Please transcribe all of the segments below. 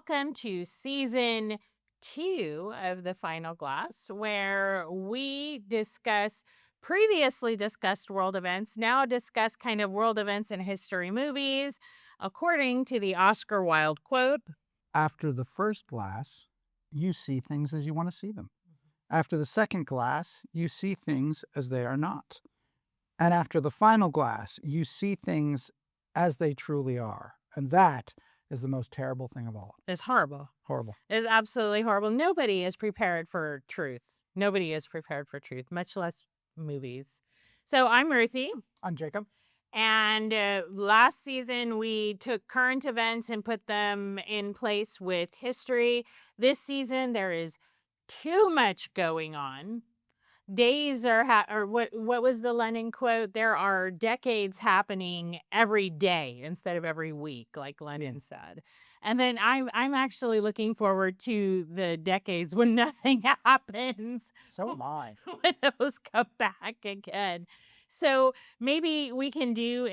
welcome to season 2 of The Final Glass, where we discuss previously discussed world events, now discuss kind of world events in history movies, according to the Oscar Wilde quote. After the first glass, you see things as you want to see them. After the second glass, you see things as they are not. And after the final glass, you see things as they truly are. And that is the most terrible thing of all. It's horrible. Horrible. It's absolutely horrible. Nobody is prepared for truth. Nobody is prepared for truth, much less movies. So I'm Ruthie. I'm Jacob. And last season, we took current events and put them in place with history. This season, there is too much going on. Days are, or what was the Lenin quote? There are decades happening every day instead of every week, like Lenin said. And then I'm actually looking forward to the decades when nothing happens. So am I. When those come back again. So maybe we can do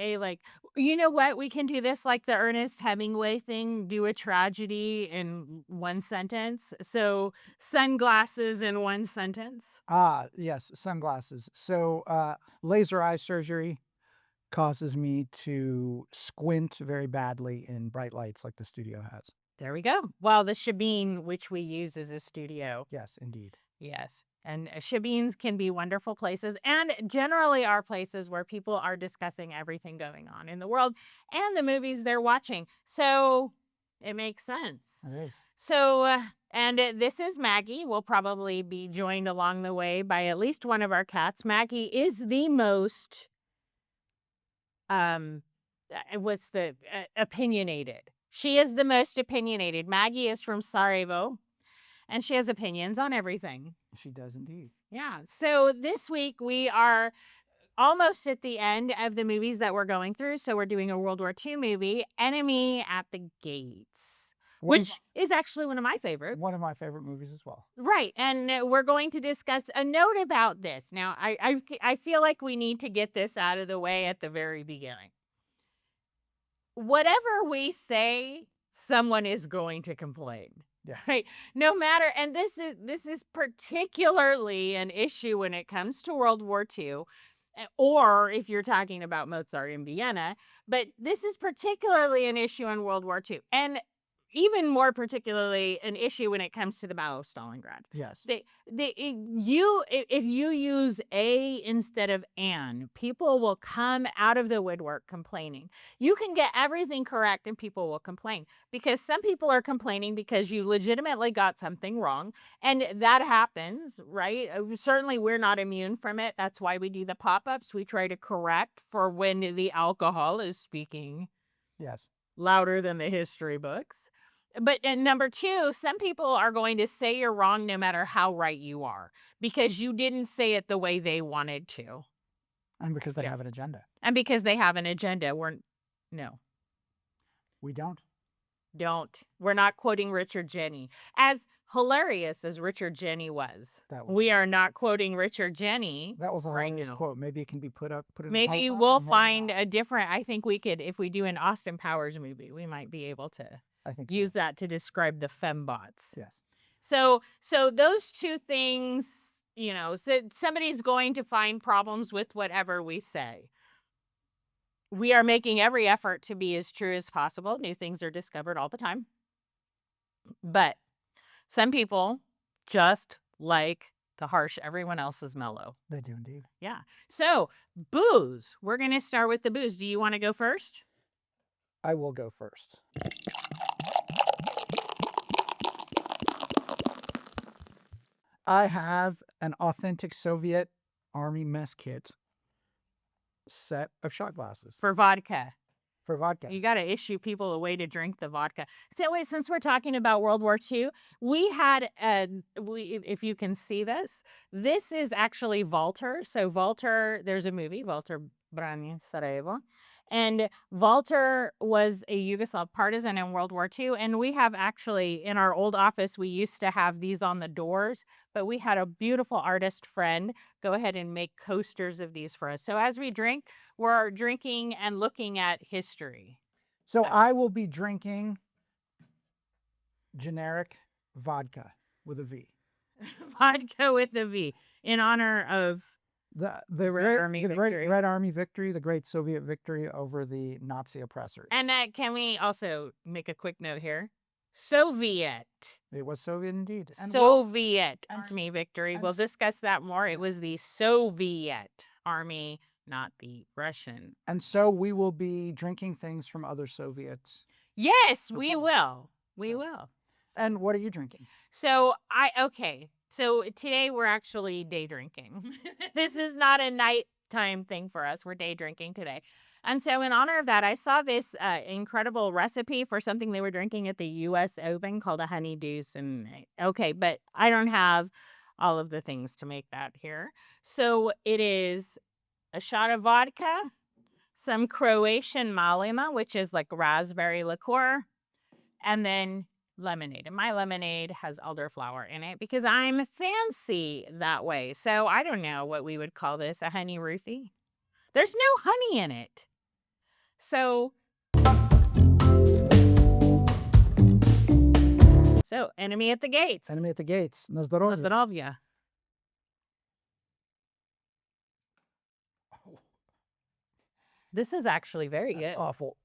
you know what? We can do this like the Ernest Hemingway thing, do a tragedy in one sentence. So sunglasses in one sentence. Yes, sunglasses. So laser eye surgery causes me to squint very badly in bright lights like the studio has. There we go. Well, the shebeen, which we use as a studio. Yes, indeed. Yes. And shebeens can be wonderful places and generally are places where people are discussing everything going on in the world and the movies they're watching. So it makes sense. It is. So, this is Maggie. We'll probably be joined along the way by at least one of our cats. Maggie is the most, opinionated. She is the most opinionated. Maggie is from Sarajevo. And she has opinions on everything. She does indeed. Yeah. So this week we are almost at the end of the movies that we're going through. So we're doing a World War II movie, Enemy at the Gates, which is actually one of my favorites. One of my favorite movies as well. Right. And we're going to discuss a note about this. Now, I feel like we need to get this out of the way at the very beginning. Whatever we say, someone is going to complain. Yeah. Right. No matter, and this is particularly an issue when it comes to World War II, or if you're talking about Mozart in Vienna, but this is particularly an issue in World War II, and even more particularly an issue when it comes to the Battle of Stalingrad. Yes. If you use a instead of an, people will come out of the woodwork complaining. You can get everything correct and people will complain because some people are complaining because you legitimately got something wrong. And that happens, right? Certainly we're not immune from it. That's why we do the pop-ups. We try to correct for when the alcohol is speaking. Yes. Louder than the history books. But number 2, some people are going to say you're wrong no matter how right you are because you didn't say it the way they wanted to. And because they have an agenda. And because they have an agenda. No. We don't. We're not quoting Richard Jenny. As hilarious as Richard Jenny was, we are not quoting Richard Jenny. That was a hilarious quote. Maybe it can be put in. Maybe we'll find a different, I think we could, if we do an Austin Powers movie, we might be able to use that to describe the fembots. Yes. So those two things, so somebody's going to find problems with whatever we say. We are making every effort to be as true as possible. New things are discovered all the time. But some people just like to harsh everyone else's mellow. They do indeed. Yeah. So, booze. We're going to start with the booze. Do you want to go first? I will go first. I have an authentic Soviet Army mess kit set of shot glasses. For vodka. For vodka. You got to issue people a way to drink the vodka. So wait, since we're talking about World War II, we had, if you can see this is actually Walter. So Walter, there's a movie, Walter Brani Sarajevo. And Walter was a Yugoslav partisan in World War II. And we have actually, in our old office, we used to have these on the doors. But we had a beautiful artist friend go ahead and make coasters of these for us. So as we drink, we're drinking and looking at history. So I will be drinking generic vodka with a V. Vodka with the V in honor of The Red Army victory. Red Army victory, the great Soviet victory over the Nazi oppressors. And can we also make a quick note here? Soviet. It was Soviet indeed. Soviet Army victory. We'll discuss that more. It was the Soviet Army, not the Russian. And so we will be drinking things from other Soviets. Yes, we will. We will. And what are you drinking? So So today we're actually day drinking. This is not a nighttime thing for us. We're day drinking today. And so in honor of that, I saw this incredible recipe for something they were drinking at the US Open called a honey deuce. And but I don't have all of the things to make that here. So it is a shot of vodka, some Croatian malina, which is like raspberry liqueur, and then lemonade. And my lemonade has elderflower in it because I'm fancy that way. So I don't know what we would call this, a honey ruthie. There's no honey in it. So enemy at the gates. Enemy at the gates. Na zdrowie. Zdrowia. This is actually very good. Awful.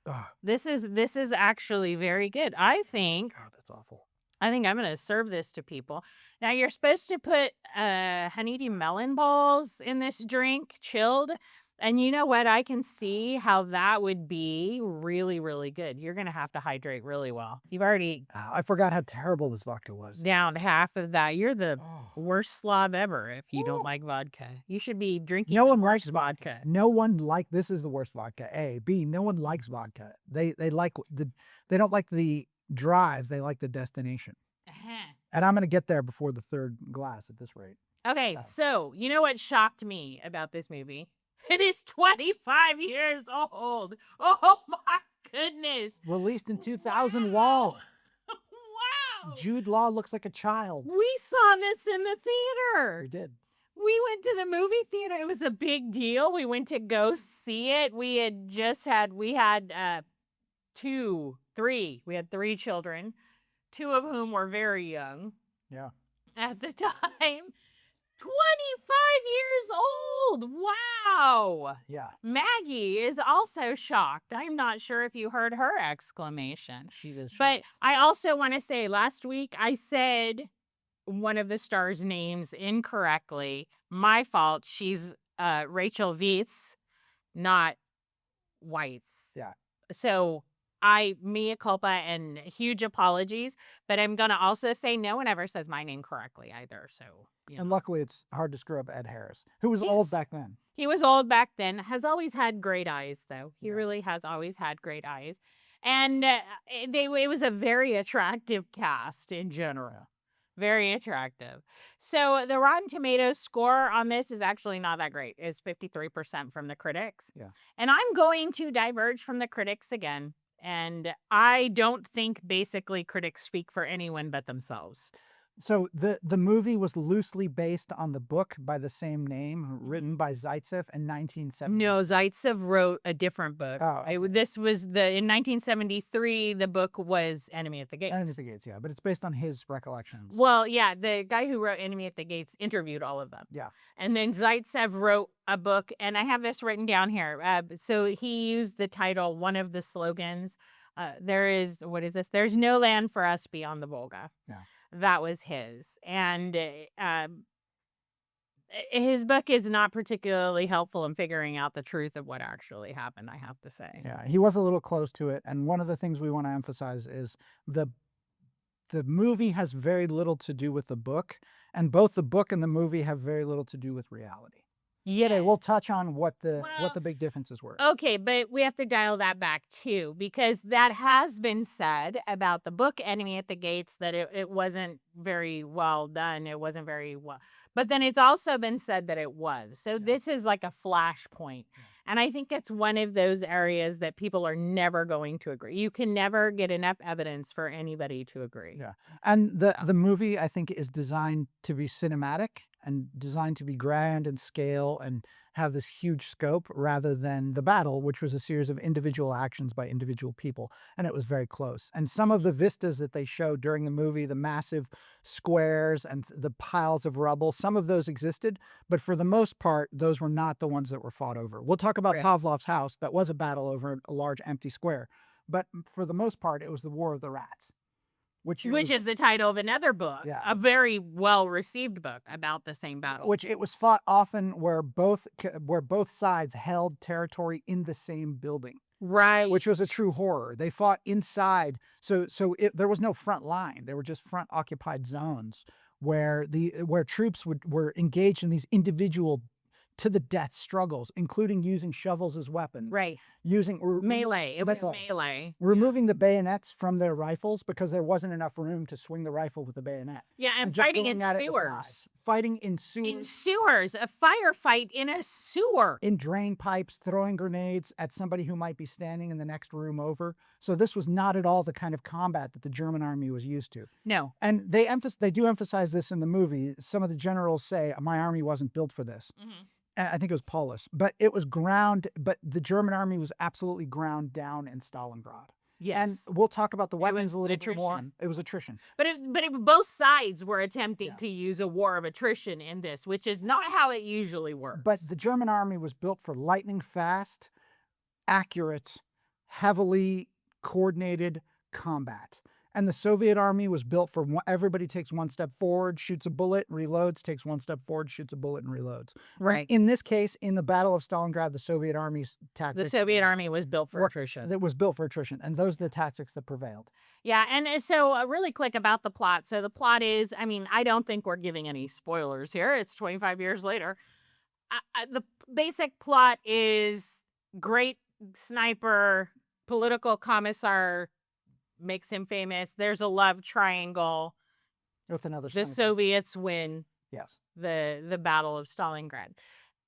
Ugh. This is actually very good. I think God, that's awful. I think I'm going to serve this to people. Now, you're supposed to put honeydew melon balls in this drink, chilled. And you know what? I can see how that would be really, really good. You're going to have to hydrate really well. You've already I forgot how terrible this vodka was. downed half of that. You're the Oh. worst slob ever if you don't like vodka. You should be drinking No the one worst likes vodka. No one this is the worst vodka. A. B. No one likes vodka. They don't like the drive. They like the destination. And I'm going to get there before the third glass at this rate. Okay, so you know what shocked me about this movie? It is 25 years old. Oh my goodness. Released in 2000. Wow. Wow. Jude Law looks like a child. We saw this in the theater. We did. We went to the movie theater. It was a big deal. We went to go see it. We had three children, two of whom were very young. Yeah. At the time. 25 years old. Wow. Yeah. Maggie is also shocked. I'm not sure if you heard her exclamation. She is shocked. But I also want to say last week I said one of the stars' names incorrectly. My fault. She's Rachel Weisz, not Weitz. Yeah. So mea culpa and huge apologies, but I'm going to also say no one ever says my name correctly either. So, And luckily it's hard to screw up Ed Harris, who was old back then. He was old back then, has always had great eyes though. He really has always had great eyes. And it was a very attractive cast in general. Very attractive. So the Rotten Tomatoes score on this is actually not that great. It's 53% from the critics. Yeah. And I'm going to diverge from the critics again. And I don't think basically critics speak for anyone but themselves. So the movie was loosely based on the book by the same name, written by Zaitsev in 1970. No, Zaitsev wrote a different book. Oh, okay. In 1973, the book was Enemy at the Gates. Enemy at the Gates, yeah, but it's based on his recollections. Well, yeah, the guy who wrote Enemy at the Gates interviewed all of them. Yeah. And then Zaitsev wrote a book, and I have this written down here. So he used the title, one of the slogans. There's no land for us beyond the Volga. Yeah. That was his. And his book is not particularly helpful in figuring out the truth of what actually happened, I have to say. Yeah, he was a little close to it. And one of the things we want to emphasize is the movie has very little to do with the book, and both the book and the movie have very little to do with reality. Yeah, we'll touch on what the big differences were. Okay, but we have to dial that back too, because that has been said about the book Enemy at the Gates, that it wasn't very well done. It wasn't very well. But then it's also been said that it was. So this is like a flashpoint. Yeah. And I think it's one of those areas that people are never going to agree. You can never get enough evidence for anybody to agree. Yeah. And the movie, I think, is designed to be cinematic and designed to be grand in scale and have this huge scope, rather than the battle, which was a series of individual actions by individual people, and it was very close. And some of the vistas that they showed during the movie, the massive squares and the piles of rubble, some of those existed, but for the most part, those were not the ones that were fought over. We'll talk about Right. Pavlov's house. That was a battle over a large empty square, but for the most part, it was the War of the Rats, which Which is the title of another book, Yeah. a very well-received book about the same battle. which it was fought often where both sides held territory in the same building, Right. which was a true horror. They fought inside, so there was no front line. There were just front occupied zones where troops were engaged in these individual to the death struggles, including using shovels as weapons, Right. using Melee. It was melee. removing the bayonets from their rifles because there wasn't enough room to swing the rifle with the bayonet. Yeah, and just fighting in going at it with knives. sewers. Fighting in In sewers, sewers, a firefight in a sewer. in drain pipes, throwing grenades at somebody who might be standing in the next room over. So this was not at all the kind of combat that the German army was used to. No. And they do emphasize this in the movie. Some of the generals say, my army wasn't built for this. Mhm. I think it was Paulus, but the German army was absolutely ground down in Stalingrad. Yes. And we'll talk about the weapons was a little bit more. attrition. It was attrition. But both sides were attempting Yeah. to use a war of attrition in this, which is not how it usually works. But the German army was built for lightning fast, accurate, heavily coordinated combat. And the Soviet army was built for everybody takes one step forward, shoots a bullet, reloads, takes one step forward, shoots a bullet, and reloads. Right. In this case, in the Battle of Stalingrad, the Soviet army's The tactics Soviet army was built for were- attrition. that was built for attrition, and those are the tactics that prevailed. Yeah, and so really quick about the plot. So the plot is, I mean, I don't think we're giving any spoilers here. It's 25 years later. The basic plot is great sniper, political commissar makes him famous. There's a love triangle. With another The sniper. Soviets win Yes. the Battle of Stalingrad.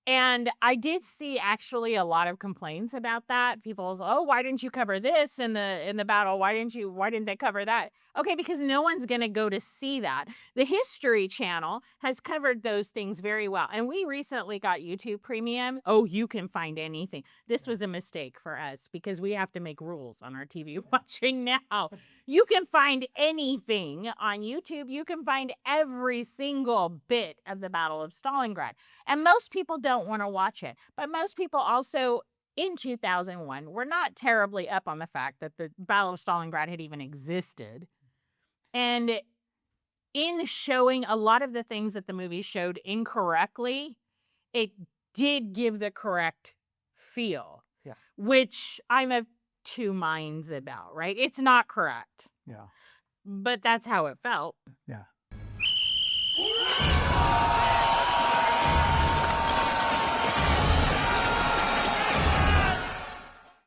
And I did see actually a lot of complaints about that. People was, oh, why didn't you cover this in the battle? Why didn't they cover that? Okay, because no one's gonna go to see that. The History Channel has covered those things very well. And we recently got YouTube Premium. Oh, you can find anything. This was a mistake for us because we have to make rules on our TV watching now. You can find anything on YouTube. You can find every single bit of the Battle of Stalingrad. And most people don't want to watch it. But most people also, in 2001, were not terribly up on the fact that the Battle of Stalingrad had even existed. And in showing a lot of the things that the movie showed incorrectly, it did give the correct feel. Yeah. Which I'm of two minds about, right? It's not correct. Yeah. But that's how it felt. Yeah.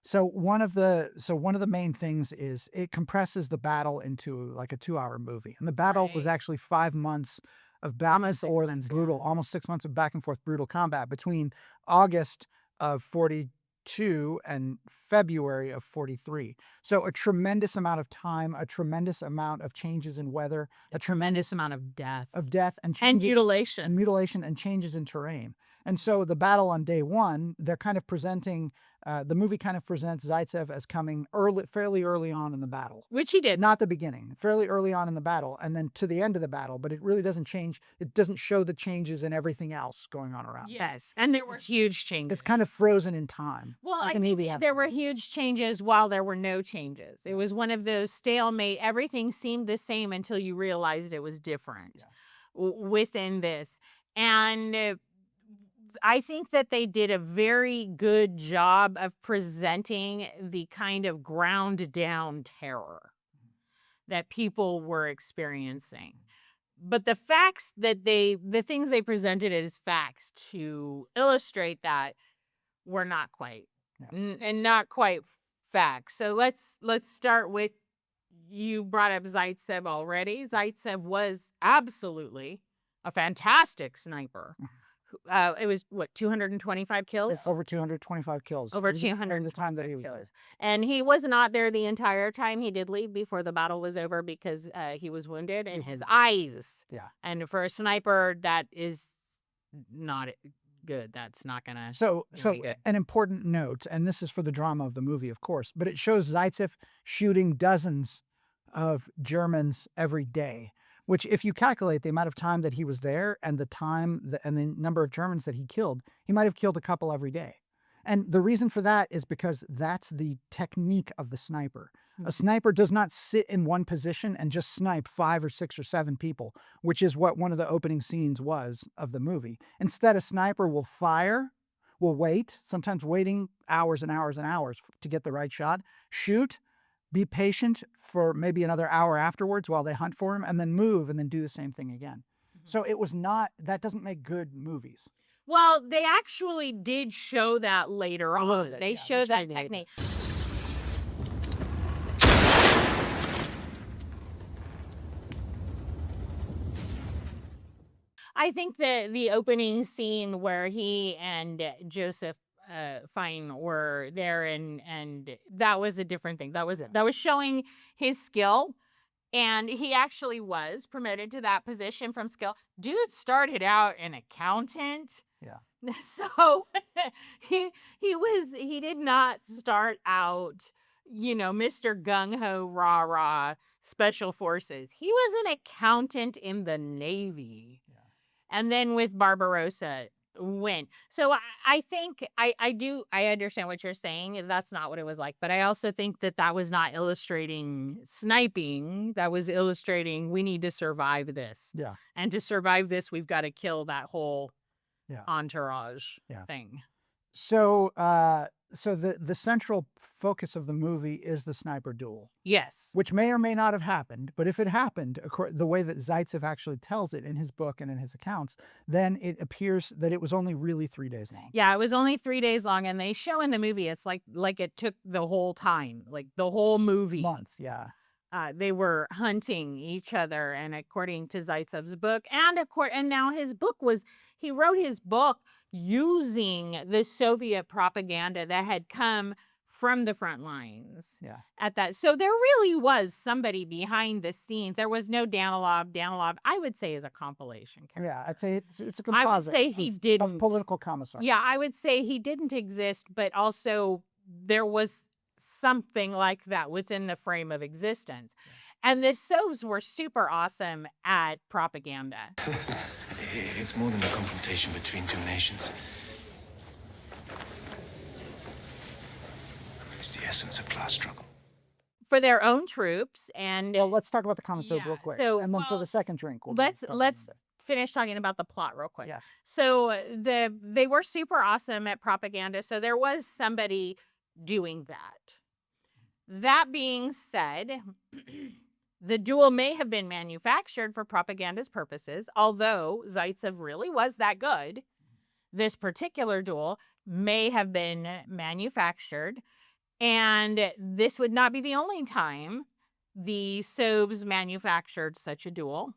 So one of the main things is it compresses the battle into like a 2-hour movie. And the battle was Right. actually 5 months of back and 6 forth months, yeah. brutal, almost 6 months of back and forth brutal combat between August of 42 and February of 43. So a tremendous amount of time, a tremendous amount of changes in weather, A tremendous amount of death. of death and And changes mutilation. and mutilation and changes in terrain. And so the battle on day one, they're kind of presenting, the movie kind of presents Zaitsev as coming fairly early on in the battle. Which he did. Not the beginning, fairly early on in the battle, and then to the end of the battle, but it really doesn't change. It doesn't show the changes in everything else going on around. Yes. And there were huge changes. It's kind of frozen in time. Well, Like I a movie think happens. there were huge changes while there were no changes. It was one of those stalemate. Everything seemed the same until you realized it was different within this. And I think that they did a very good job of presenting the kind of ground down terror that people were experiencing. But the things they presented as facts to illustrate that were not quite, and not quite facts. So let's start with, you brought up Zaitsev already. Zaitsev was absolutely a fantastic sniper. It was 225 kills? Over 225 kills. Over During 200 the time that he was there. kills. And he was not there the entire time. He did leave before the battle was over because he was wounded in his eyes. Yeah. And for a sniper, that is not good. That's not gonna So, be so any good. an important note, and this is for the drama of the movie, of course, but it shows Zaitsev shooting dozens of Germans every day. Which, if you calculate the amount of time that he was there and and the number of Germans that he killed, he might have killed a couple every day. And the reason for that is because that's the technique of the sniper. A sniper does not sit in one position and just snipe 5 or 6 or 7 people, which is what one of the opening scenes was of the movie. Instead, a sniper will fire, will wait, sometimes waiting hours and hours and hours to get the right shot, shoot, be patient for maybe another hour afterwards while they hunt for him, and then move and then do the same thing again. So it was not, that doesn't make good movies. Well, they actually did show that later A little on. bit, They yeah, show which that they made. technique. I think the opening scene where he and Joseph Fine were there, and that was a different thing. That was showing his skill, and he actually was promoted to that position from skill. Dude started out an accountant. Yeah. So he did not start out, Mr. Gung Ho rah rah special forces. He was an accountant in the Navy. Yeah. And then with Barbarossa went. So I think I understand what you're saying. That's not what it was like, but I also think that was not illustrating sniping. That was illustrating we need to survive this. Yeah. And to survive this, we've got to kill that whole Yeah. entourage Yeah. thing. So, so the central focus of the movie is the sniper duel, Yes. which may or may not have happened. But if it happened, the way that Zaitsev actually tells it in his book and in his accounts, then it appears that it was only really 3 days long. Yeah, it was only 3 days long, and they show in the movie it's like it took the whole time, like the whole movie. Months, yeah. They were hunting each other, and according to Zaitsev's book, and now his book he wrote his book using the Soviet propaganda that had come from the front lines. Yeah. At that, so there really was somebody behind the scenes. There was no Danilov. Danilov, I would say, is a compilation character. Yeah, I'd say it's a I would composite say he didn't. of political commissar. Yeah, I would say he didn't exist, but also there was something like that within the frame of existence. And the Sovs were super awesome at propaganda. It's more than a confrontation between two nations. It's the essence of class struggle. For their own troops, and Well, let's talk about the commissar Yeah, real quick, so, and then for well, the second drink, we'll let's talk about let's that. finish talking about the plot real quick. Yeah. So they were super awesome at propaganda, so there was somebody doing that. That being said, the duel may have been manufactured for propaganda's purposes, although Zaitsev really was that good. This particular duel may have been manufactured, and this would not be the only time the Sovs manufactured such a duel.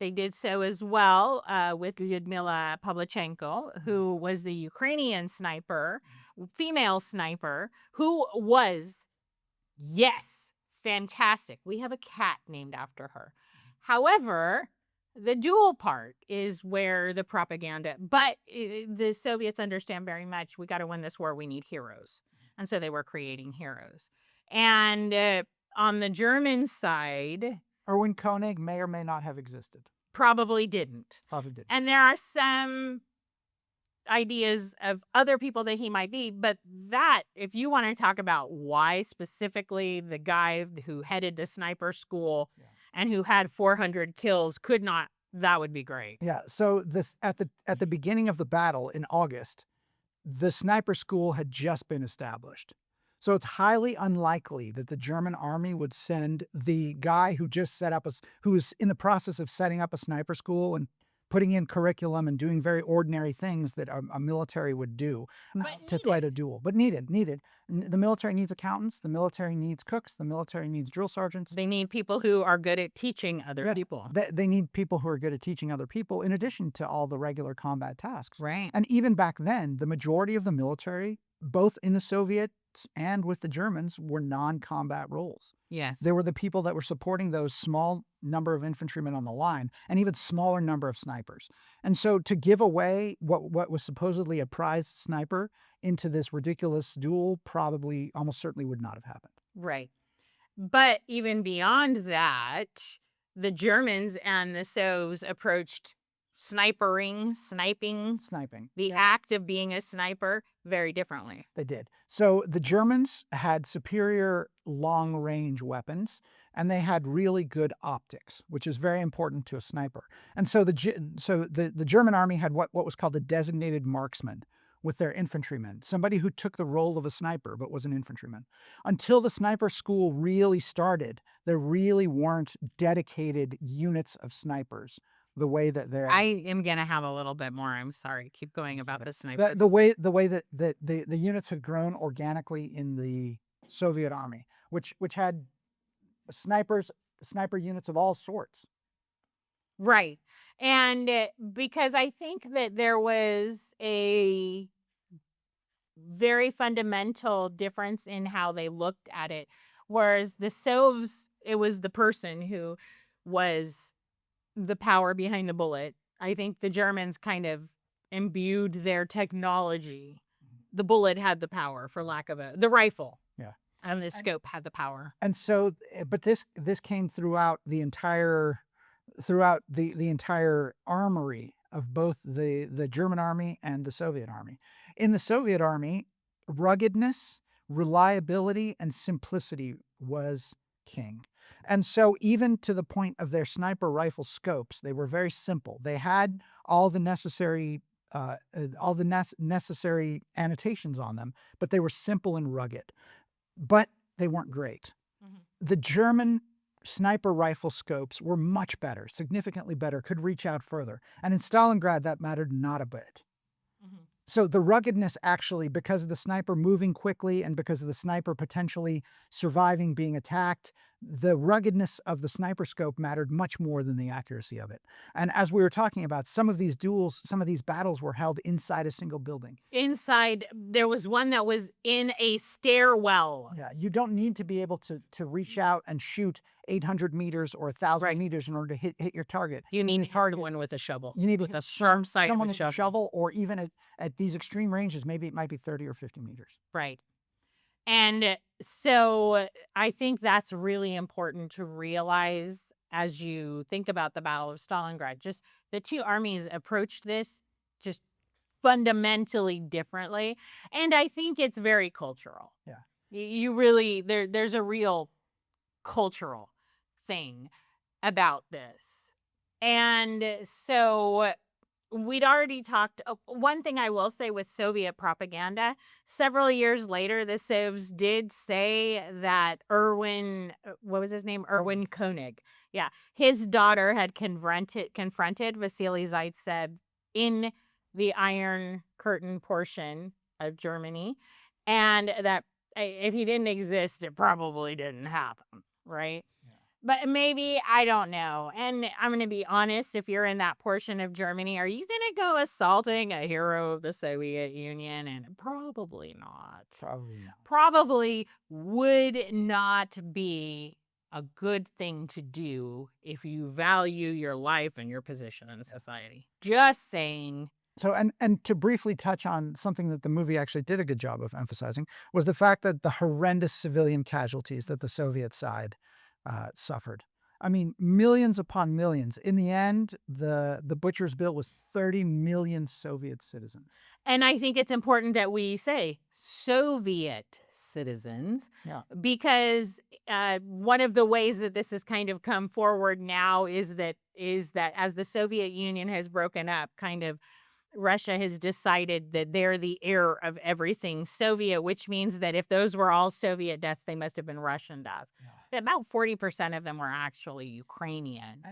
They did so as well with Lyudmila Pavlichenko, who was the Ukrainian sniper, female sniper, who was, yes, fantastic. We have a cat named after her. However, the duel part is where the propaganda, but the Soviets understand very much, we got to win this war, we need heroes. And so they were creating heroes. And on the German side, Erwin Koenig may or may not have existed. probably didn't. Probably did. And there are some ideas of other people that he might be, but that, if you want to talk about why specifically the guy who headed the sniper school and who had 400 kills could not, that would be great. Yeah. So this at the beginning of the battle in August, the sniper school had just been established. So it's highly unlikely that the German army would send the guy who just who was in the process of setting up a sniper school and putting in curriculum and doing very ordinary things that a military would do to fight a duel. But needed. The military needs accountants. The military needs cooks. The military needs drill sergeants. They need people who are good at teaching other people. They need people who are good at teaching other people in addition to all the regular combat tasks. Right. And even back then, the majority of the military both in the Soviets and with the Germans, were non-combat roles. Yes. They were the people that were supporting those small number of infantrymen on the line and even smaller number of snipers. And so to give away what was supposedly a prized sniper into this ridiculous duel probably almost certainly would not have happened. Right. But even beyond that, the Germans and the Sovs approached sniping, Sniping. the act of being a sniper, very differently. They did. So the Germans had superior long range weapons and they had really good optics, which is very important to a sniper. And so the German army had what was called a designated marksman with their infantrymen, somebody who took the role of a sniper but was an infantryman. Until the sniper school really started, there really weren't dedicated units of snipers the way that they're I am going to have a little bit more. I'm sorry. Keep going about the sniper. the way that the units had grown organically in the Soviet army, which had sniper units of all sorts. Right. And because I think that there was a very fundamental difference in how they looked at it. Whereas the Sovs, it was the person who was the power behind the bullet. I think the Germans kind of imbued their technology. The bullet had the power, for lack of the rifle. Yeah. And the scope had the power. And so, but this came throughout the entire armory of both the German army and the Soviet army. In the Soviet army, ruggedness, reliability, and simplicity was king. And so even to the point of their sniper rifle scopes, they were very simple. They had all the necessary necessary annotations on them, but they were simple and rugged. But they weren't great. Mhm. The German sniper rifle scopes were much better, significantly better, could reach out further. And in Stalingrad, that mattered not a bit. Mhm. So the ruggedness actually, because of the sniper moving quickly and because of the sniper potentially surviving being attacked, the ruggedness of the sniper scope mattered much more than the accuracy of it. And as we were talking about, some of these duels, some of these battles were held inside a single building. Inside, there was one that was in a stairwell. Yeah, you don't need to be able to reach out and shoot 800 meters or 1,000 Right. meters in order to hit your target. You need target- someone with a shovel. You need to with hit a sharp sight someone with with a shovel, or even at these extreme ranges, maybe it might be 30 or 50 meters. Right. And so I think that's really important to realize as you think about the Battle of Stalingrad. Just the two armies approached this just fundamentally differently. And I think it's very cultural. Yeah. You really, there's a real cultural thing about this. And so we'd already talked. One thing I will say with Soviet propaganda, several years later, the Sovs did say that what was his name? Erwin Koenig. Yeah. His daughter had confronted Vasily Zaitsev in the Iron Curtain portion of Germany. And that if he didn't exist, it probably didn't happen. Right. But maybe, I don't know. And I'm going to be honest, if you're in that portion of Germany, are you going to go assaulting a hero of the Soviet Union? And probably not. Probably not. Probably would not be a good thing to do if you value your life and your position in society. Just saying. So, and to briefly touch on something that the movie actually did a good job of emphasizing was the fact that the horrendous civilian casualties that the Soviet side suffered. I mean, millions upon millions. In the end, the butcher's bill was 30 million Soviet citizens. And I think it's important that we say Soviet citizens, because one of the ways that this has kind of come forward now is that as the Soviet Union has broken up, kind of Russia has decided that they're the heir of everything Soviet, which means that if those were all Soviet deaths, they must have been Russian deaths. Yeah. About 40% of them were actually Ukrainian.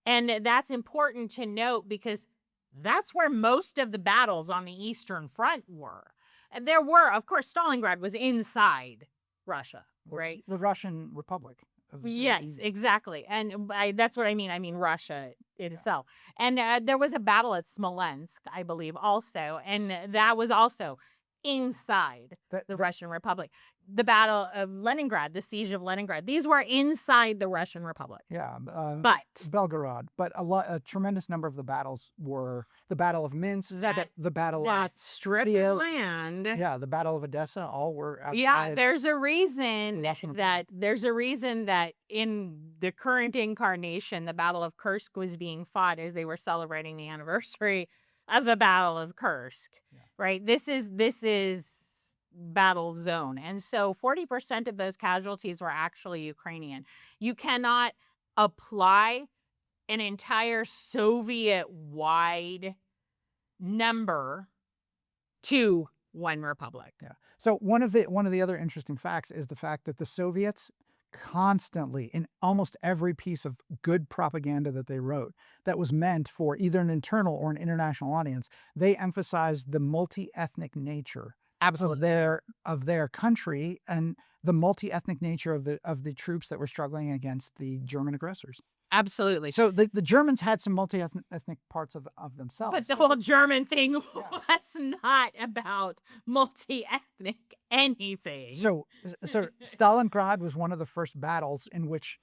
And that's important to note because that's where most of the battles on the Eastern Front were. And there were, of course, Stalingrad was inside Russia, right? The Russian Republic. Yes, exactly. And that's what I mean. I mean, Russia itself. Yeah. And there was a battle at Smolensk, I believe, also. And that was also inside That- the that- Russian Republic. The Battle of Leningrad, the Siege of Leningrad, these were inside the Russian Republic. Yeah, But Belgorod. But a tremendous number of the battles were the Battle of Minsk, that the Battle of that strip the- of land. yeah, the Battle of Odessa, all were outside. Yeah, there's a reason Russian that in the current incarnation, the Battle of Kursk was being fought as they were celebrating the anniversary of the Battle of Kursk. Yeah. Right? This is battle zone. And so 40% of those casualties were actually Ukrainian. You cannot apply an entire Soviet wide number to one republic. Yeah. So one of the other interesting facts is the fact that the Soviets constantly, in almost every piece of good propaganda that they wrote that was meant for either an internal or an international audience, they emphasized the multi-ethnic nature of their country and the multi-ethnic nature of the troops that were struggling against the German aggressors. Absolutely. So the Germans had some multi-ethnic parts of themselves. But the whole German thing was not about multi-ethnic anything. So Stalingrad was one of the first battles in which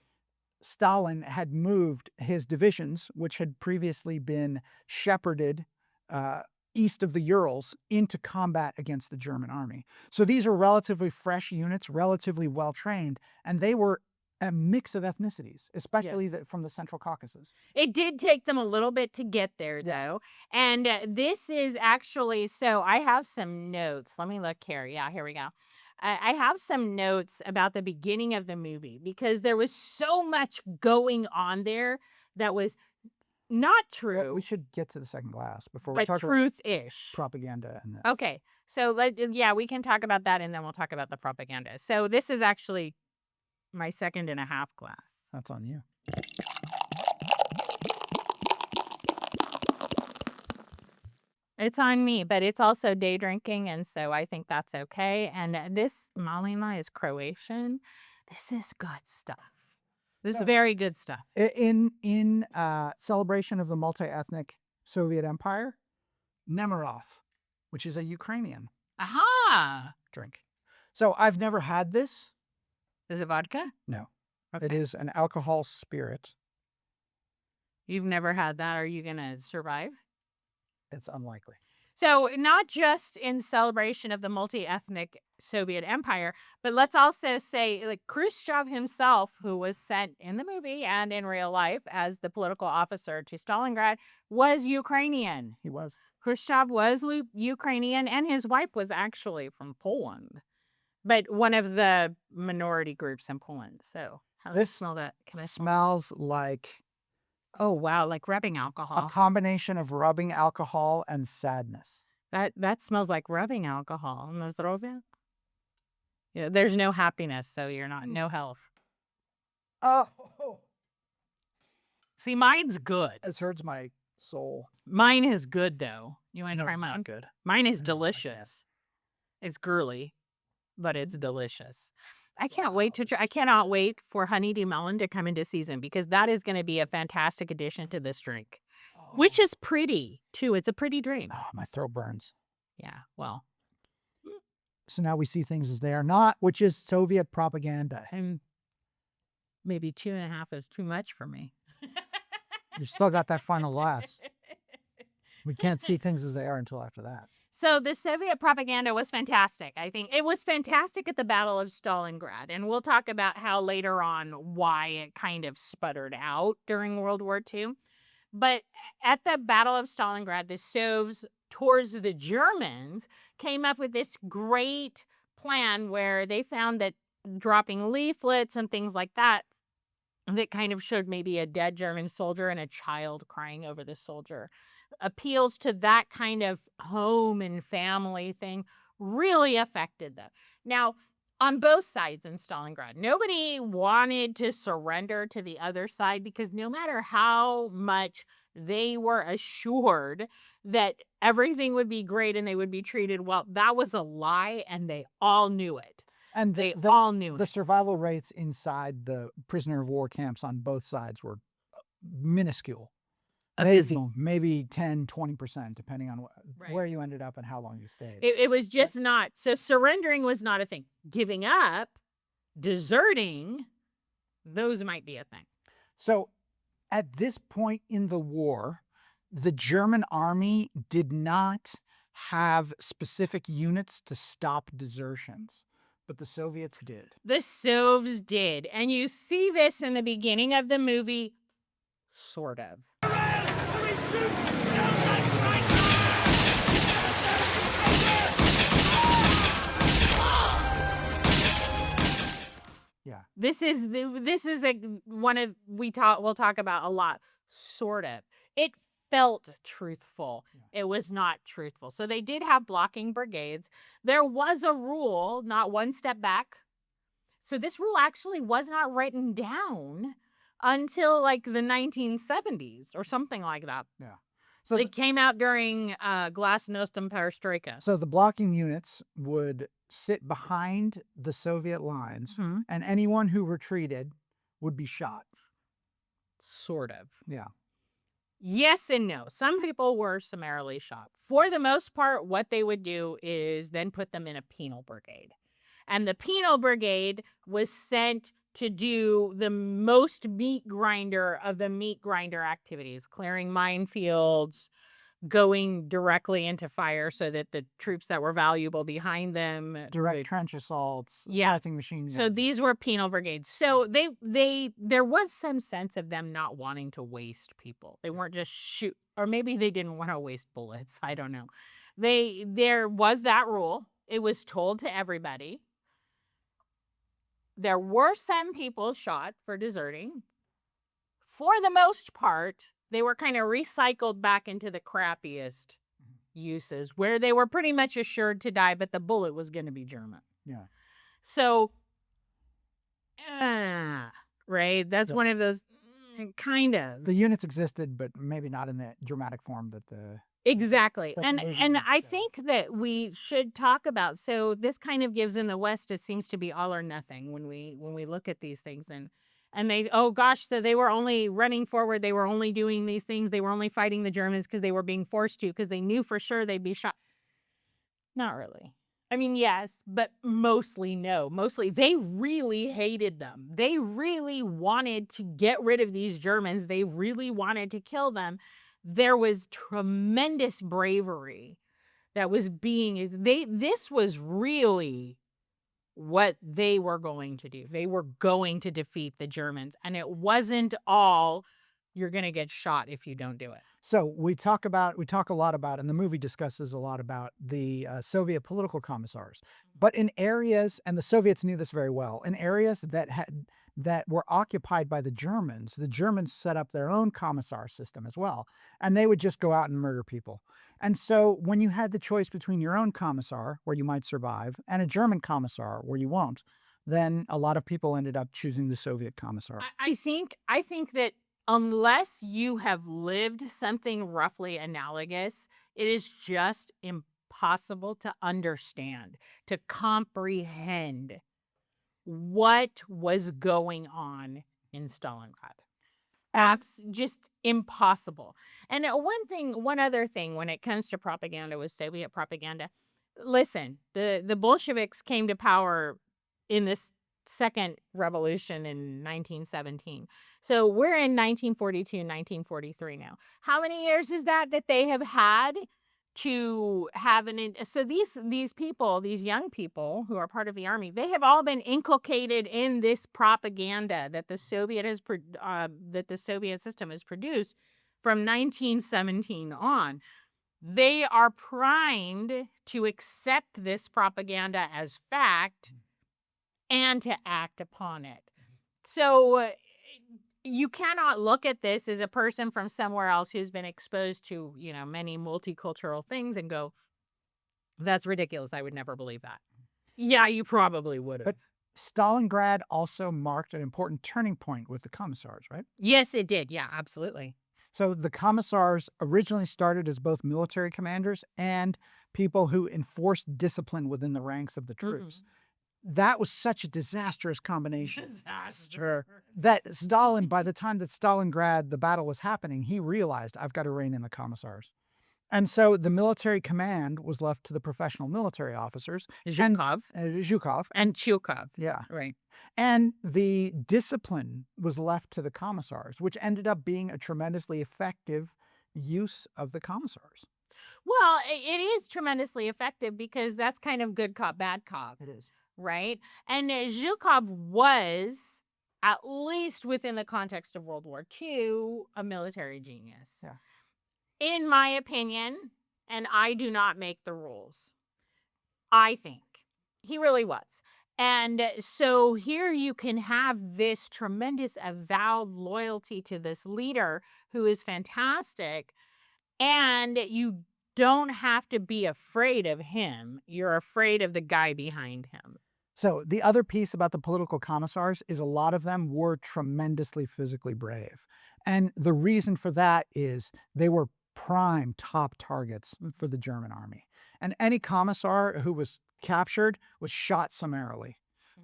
Stalin had moved his divisions, which had previously been shepherded east of the Urals, into combat against the German army. So these are relatively fresh units, relatively well trained, and they were a mix of ethnicities, especially from the Central Caucasus. It did take them a little bit to get there, though. And this is actually, so I have some notes. Let me look here. Yeah, here we go. I have some notes about the beginning of the movie because there was so much going on there that was not true, We should get to the second glass before we but talk about truth-ish. propaganda and that. Okay, so we can talk about that and then we'll talk about the propaganda. So this is actually my 2.5 glass. That's on you. It's on me, but it's also day drinking, and so I think that's okay. And this Malina is Croatian. This is good stuff. This is very good stuff. In celebration of the multi-ethnic Soviet Empire, Nemirov, which is a Ukrainian Aha! drink. So I've never had this. Is it vodka? No. Okay. It is an alcohol spirit. You've never had that. Are you going to survive? It's unlikely. So not just in celebration of the multi-ethnic Soviet Empire, but let's also say like Khrushchev himself, who was sent in the movie and in real life as the political officer to Stalingrad, was Ukrainian. He was. Khrushchev was Ukrainian and his wife was actually from Poland, but one of the minority groups in Poland. So how does it smell that? Can I smell? Smells like Oh, wow, like rubbing a alcohol. combination of rubbing alcohol and sadness. That smells like rubbing alcohol. Nazdrovia. Yeah, there's no happiness, so you're not no health. Oh, See, mine's good. it hurts my soul. Mine is good though. You want to No, try it's mine? not good. Mine is I can't. delicious. It's girly, but it's delicious. I can't wait to try. I cannot wait for honeydew melon to come into season because that is going to be a fantastic addition to this drink, which is pretty too. It's a pretty drink. Oh, my throat burns. Yeah. Well, So now we see things as they are not, which is Soviet propaganda. and maybe 2.5 is too much for me. You still got that final glass. We can't see things as they are until after that. So the Soviet propaganda was fantastic. I think it was fantastic at the Battle of Stalingrad. And we'll talk about how later on why it kind of sputtered out during World War II. But at the Battle of Stalingrad, the Sovs towards the Germans came up with this great plan where they found that dropping leaflets and things like that kind of showed maybe a dead German soldier and a child crying over the soldier. Appeals to that kind of home and family thing really affected them. Now, on both sides in Stalingrad, nobody wanted to surrender to the other side because no matter how much they were assured that everything would be great and they would be treated well, that was a lie and they all knew it. And They all knew the it. survival rates inside the prisoner of war camps on both sides were minuscule. abysmal. Maybe 10, 20%, depending on Right. where you ended up and how long you stayed. It was just not. So surrendering was not a thing. Giving up, deserting, those might be a thing. So at this point in the war, the German army did not have specific units to stop desertions, but the Soviets did. The Sovs did. And you see this in the beginning of the movie, sort of. Yeah. This is one of we'll talk about a lot. Sort of. It felt truthful. Yeah. It was not truthful. So they did have blocking brigades. There was a rule, not one step back. So this rule actually was not written down until like the 1970s or something like that. Yeah. So It came out during Glasnost and Perestroika. So the blocking units would sit behind the Soviet lines, and anyone who retreated would be shot. Sort of. Yeah. Yes and no. Some people were summarily shot. For the most part, what they would do is then put them in a penal brigade. And the penal brigade was sent to do the most meat grinder of the meat grinder activities, clearing minefields, going directly into fire so that the troops that were valuable behind them Direct trench assaults, Yeah. nothing machine guns. So these were penal brigades. So there was some sense of them not wanting to waste people. They weren't just shoot, or maybe they didn't want to waste bullets. I don't know. There was that rule. It was told to everybody. There were some people shot for deserting. For the most part, they were kind of recycled back into the crappiest uses where they were pretty much assured to die, but the bullet was going to be German. Yeah. So, right? That's Yeah. one of those kind of. The units existed, but maybe not in the dramatic form that the... Exactly. That's And amazing. I think that we should talk about, so this kind of gives in the West, it seems to be all or nothing when we look at these things, and they, oh gosh, so they were only running forward, they were only doing these things, they were only fighting the Germans because they were being forced to, because they knew for sure they'd be shot. Not really. I mean, yes, but mostly no. Mostly they really hated them. They really wanted to get rid of these Germans. They really wanted to kill them. There was tremendous bravery that was this was really what they were going to do. They were going to defeat the Germans, and it wasn't all you're going to get shot if you don't do it. So we talk a lot about, and the movie discusses a lot about the Soviet political commissars, but in areas, and the Soviets knew this very well, in areas that were occupied by the Germans set up their own commissar system as well, and they would just go out and murder people. And so when you had the choice between your own commissar, where you might survive, and a German commissar, where you won't, then a lot of people ended up choosing the Soviet commissar. I think that unless you have lived something roughly analogous, it is just impossible to understand, to comprehend what was going on in Stalingrad. Just impossible. And one other thing when it comes to propaganda with Soviet propaganda, listen, the Bolsheviks came to power in this second revolution in 1917. So we're in 1942, 1943 now. How many years is that they have had to have so these people, these young people who are part of the army, they have all been inculcated in this propaganda that the Soviet system has produced from 1917 on. They are primed to accept this propaganda as fact and to act upon it. So you cannot look at this as a person from somewhere else who's been exposed to, many multicultural things and go, that's ridiculous. I would never believe that. Yeah, you probably would have. But Stalingrad also marked an important turning point with the commissars, right? Yes, it did. Yeah, absolutely. So the commissars originally started as both military commanders and people who enforced discipline within the ranks of the troops. that was such a disastrous combination Disaster. that Stalin, by the time that Stalingrad, the battle was happening, he realized, I've got to rein in the commissars. And so the military command was left to the professional military officers. Zhukov. Zhukov. And Chukov. Yeah. Right. And the discipline was left to the commissars, which ended up being a tremendously effective use of the commissars. Well, it is tremendously effective because that's kind of good cop, bad cop. It is. Right? And Zhukov was, at least within the context of World War II, a military genius. Yeah. In my opinion, and I do not make the rules, I think he really was. And so here you can have this tremendous avowed loyalty to this leader who is fantastic, and you don't have to be afraid of him. You're afraid of the guy behind him. So the other piece about the political commissars is a lot of them were tremendously physically brave. And the reason for that is they were prime top targets for the German army. And any commissar who was captured was shot summarily.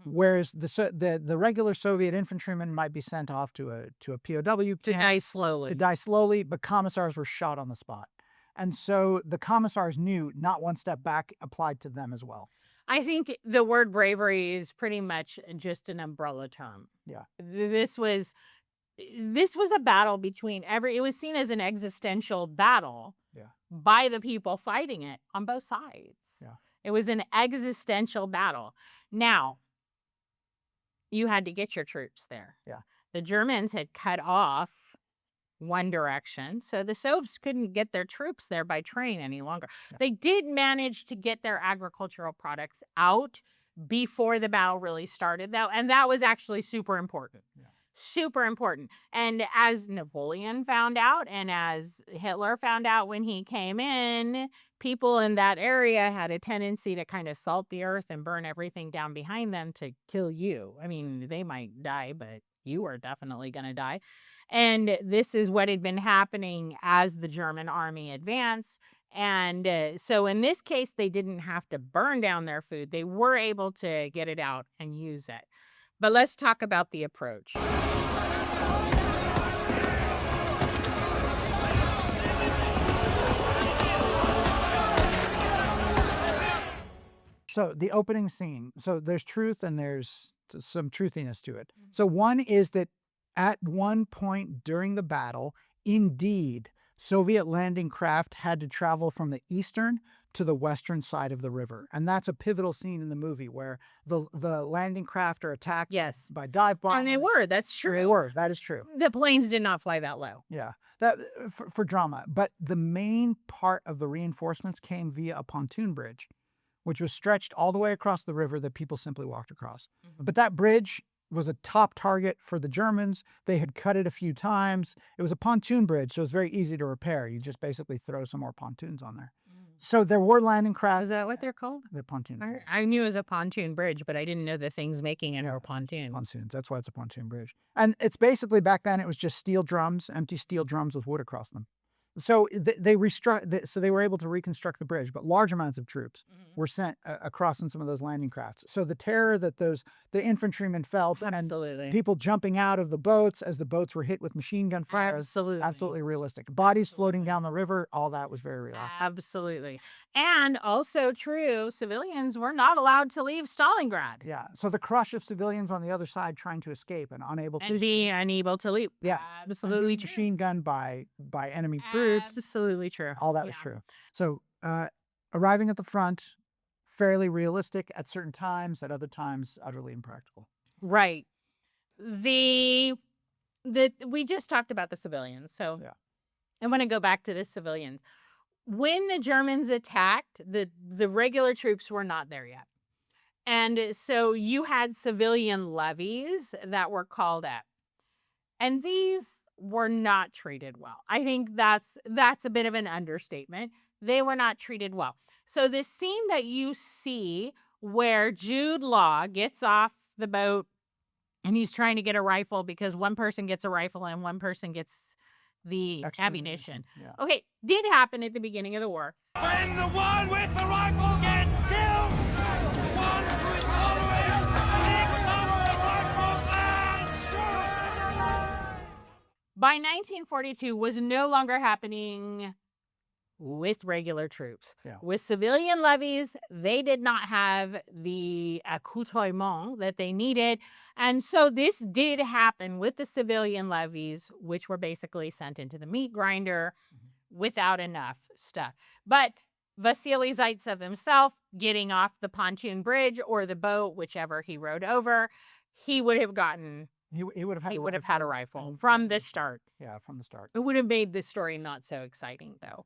Whereas the regular Soviet infantrymen might be sent off to a POW To camp die slowly. to die slowly, but commissars were shot on the spot. And so the commissars knew not one step back applied to them as well. I think the word bravery is pretty much just an umbrella term. Yeah. This was a battle between it was seen as an existential battle by the people fighting it on both sides. Yeah. It was an existential battle. Now, you had to get your troops there. Yeah. The Germans had cut off one direction, so the Soviets couldn't get their troops there by train any longer. Yeah. They did manage to get their agricultural products out before the battle really started, though, and that was actually super important. Yeah. Super important. And as Napoleon found out, and as Hitler found out when he came in, people in that area had a tendency to kind of salt the earth and burn everything down behind them to kill you. I mean, they might die, but you are definitely going to die. And this is what had been happening as the German army advanced. And so in this case, they didn't have to burn down their food. They were able to get it out and use it. But let's talk about the approach. So the opening scene, so there's truth and there's some truthiness to it. So one is that at one point during the battle, indeed, Soviet landing craft had to travel from the eastern to the western side of the river. And that's a pivotal scene in the movie where the landing craft are attacked by dive bombers. And they were, that's true. They were, that is true. The planes did not fly that low. Yeah, that for drama. But the main part of the reinforcements came via a pontoon bridge, which was stretched all the way across the river that people simply walked across. But that bridge was a top target for the Germans. They had cut it a few times. It was a pontoon bridge, so it was very easy to repair. You just basically throw some more pontoons on there. So there were landing crafts. Is that what they're called? The pontoon. I knew it was a pontoon bridge, but I didn't know the things making it are pontoons. Pontoons. That's why it's a pontoon bridge. And it's basically, back then, it was just steel drums, empty steel drums with wood across them. So they were able to reconstruct the bridge, but large amounts of troops were sent across in some of those landing crafts. So the terror that the infantrymen felt, and people jumping out of the boats as the boats were hit with machine gun fire, absolutely realistic. Bodies floating down the river, all that was very real. Absolutely. And also true, civilians were not allowed to leave Stalingrad. Yeah. So the crush of civilians on the other side trying to escape and unable to leave. Yeah. Absolutely true. Machine gun by enemy troops. Absolutely true. All that was true. So arriving at the front, fairly realistic at certain times, at other times utterly impractical. Right. We just talked about the civilians, so I want to go back to the civilians. When the Germans attacked, the regular troops were not there yet. And so you had civilian levies that were called up. And these were not treated well. I think that's a bit of an understatement. They were not treated well. So the scene that you see where Jude Law gets off the boat and he's trying to get a rifle because one person gets a rifle and one person gets the ammunition. Yeah. Okay, did happen at the beginning of the war. When the one with the rifle gets killed, one who is following by 1942 was no longer happening with regular troops. Yeah. With civilian levies, they did not have the accoutrement that they needed. And so this did happen with the civilian levies, which were basically sent into the meat grinder without enough stuff. But Vasily Zaitsev himself, getting off the pontoon bridge or the boat, whichever he rode over, he would have gotten, He would have had he a would have had a rifle rifle from the start. Yeah, from the start. It would have made this story not so exciting, though,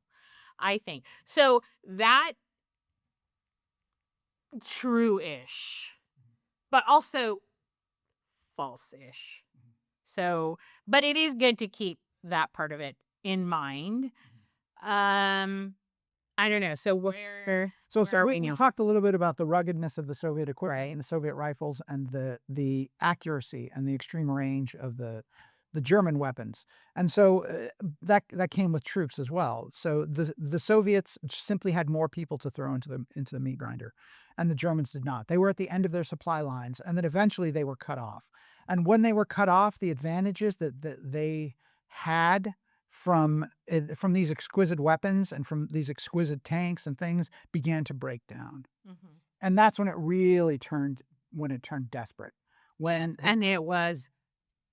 I think. So that true-ish, but also false-ish. So, but it is good to keep that part of it in mind. I don't know. So where are we we now? talked a little bit about the ruggedness of the Soviet equipment and the Soviet rifles and the accuracy and the extreme range of the German weapons. And so that came with troops as well. So the Soviets simply had more people to throw into the meat grinder, and the Germans did not. They were at the end of their supply lines, and then eventually they were cut off. And when they were cut off, the advantages that they had from these exquisite weapons and from these exquisite tanks and things began to break down. And that's when it really turned desperate. And it was